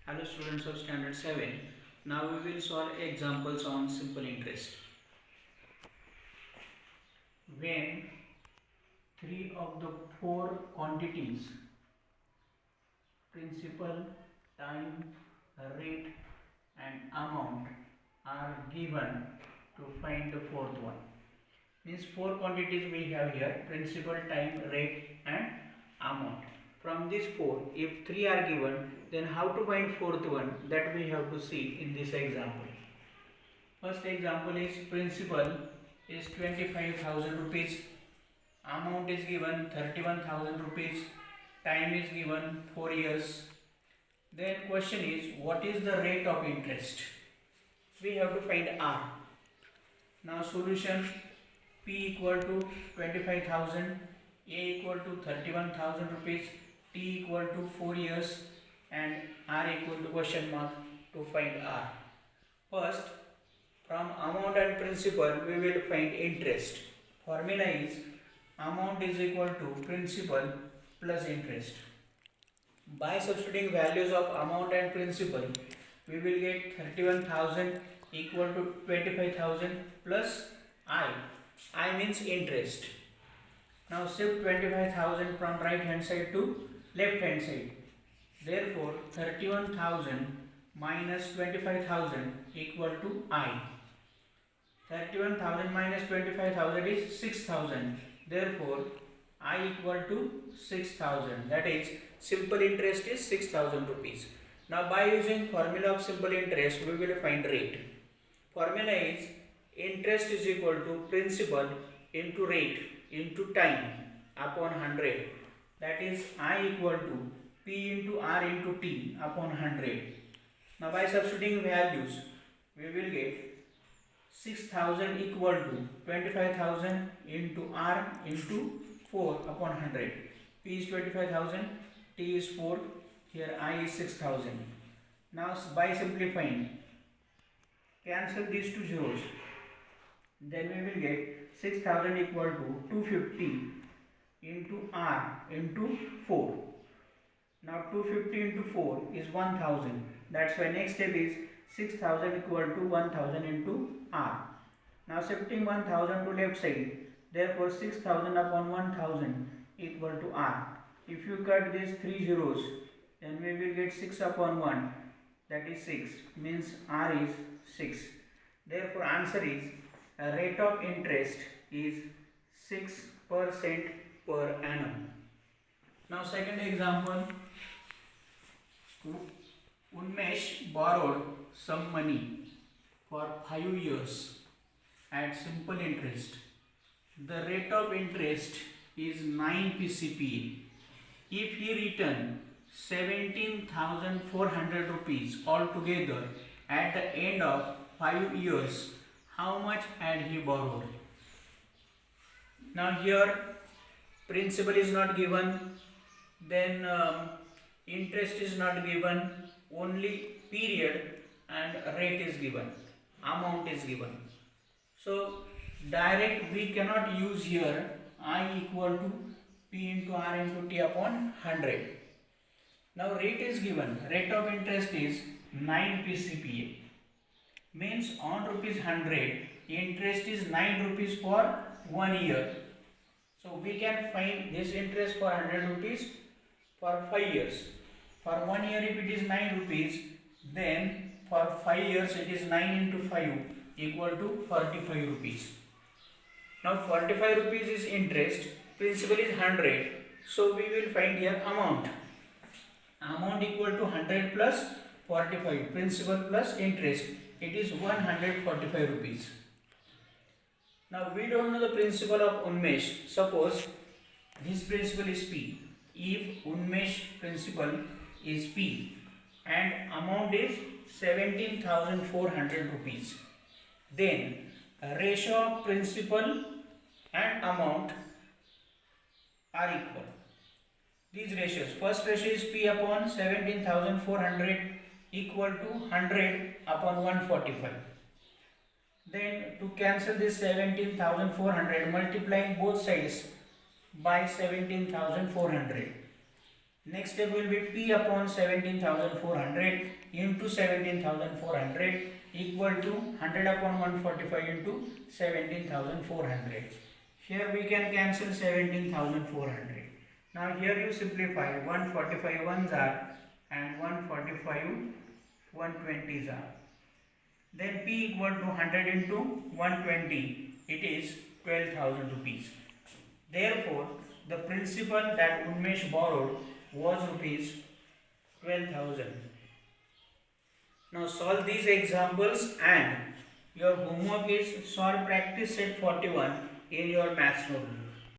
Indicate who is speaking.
Speaker 1: Hello students of standard 7. Now we will solve examples on simple interest. When three of the four quantities principal, time, rate and amount are given to find the fourth one. Means four quantities we have here: principal, time, rate and amount. From these four, if three are given, then how to find fourth one, that we have to see in this example. First example is principal is 25,000 rupees, amount is given 31,000 rupees, time is given 4 years. Then question is, what is the rate of interest? We have to find R. Now solution: P equal to 25,000, A equal to 31,000 rupees, T equal to 4 years and R equal to question mark to find R. First, from amount and principal we will find interest. Formula is amount is equal to principal plus interest. By substituting values of amount and principal, we will get 31,000 equal to 25,000 plus I. I means interest. Now shift 25,000 from right hand side to left hand side. Therefore 31,000 minus 25,000 equal to I. 31,000 minus 25,000 is 6,000. Therefore I equal to 6,000. That is, simple interest is 6,000 rupees. Now by using formula of simple interest, we will find rate. Formula is interest is equal to principal into rate into time upon 100. That is, I equal to P into R into T upon 100. Now by substituting values, we will get 6,000 equal to 25,000 into R into 4 upon 100. P is 25,000, T is 4, here I is 6,000. Now by simplifying, cancel these two zeros. Then we will get 6,000 equal to 250 into R into 4. Now 250 into 4 is 1,000. That's why next step is 6,000 equal to 1,000 into R. Now shifting 1,000 to left side. Therefore 6,000 upon 1,000 equal to R. If you cut these three zeros, then we will get 6 upon 1. That is 6. Means R is 6. Therefore answer is rate of interest is 6% per annum. Now second example. Unmesh borrowed some money for 5 years at simple interest. The rate of interest is 9 PCPA. If he returned 17,400 rupees altogether at the end of 5 years, how much had he borrowed? Now here principal is not given, then interest is not given, only period and rate is given, amount is given. So direct we cannot use here I equal to P into R into T upon 100. Now rate is given, rate of interest is 9 PCPA. Means on rupees 100, interest is 9 rupees for 1 year. So we can find this interest for 100 rupees for 5 years. For 1 year if it is 9 rupees, then for 5 years it is 9 into 5 equal to 45 rupees. Now 45 rupees is interest, principal is 100. So we will find here amount. Amount equal to 100 plus 45, principal plus interest. It is 145 rupees. Now we don't know the principal of Unmesh. Suppose this principal is P. If Unmesh principal is P and amount is 17,400 rupees, then ratio of principal and amount are equal. These ratios, first ratio is P upon 17,400 equal to 100 upon 145. Then to cancel this 17,400, multiplying both sides by 17,400. Next step will be P upon 17,400 into 17,400 equal to 100 upon 145 into 17,400. Here we can cancel 17,400. Now here you simplify, 145 ones are and 145 120s are. Then P equal to 100 into 120, it is 12,000 rupees. Therefore, the principal that Unmesh borrowed was rupees 12,000. Now solve these examples and your homework is solve practice set 41 in your maths notebook.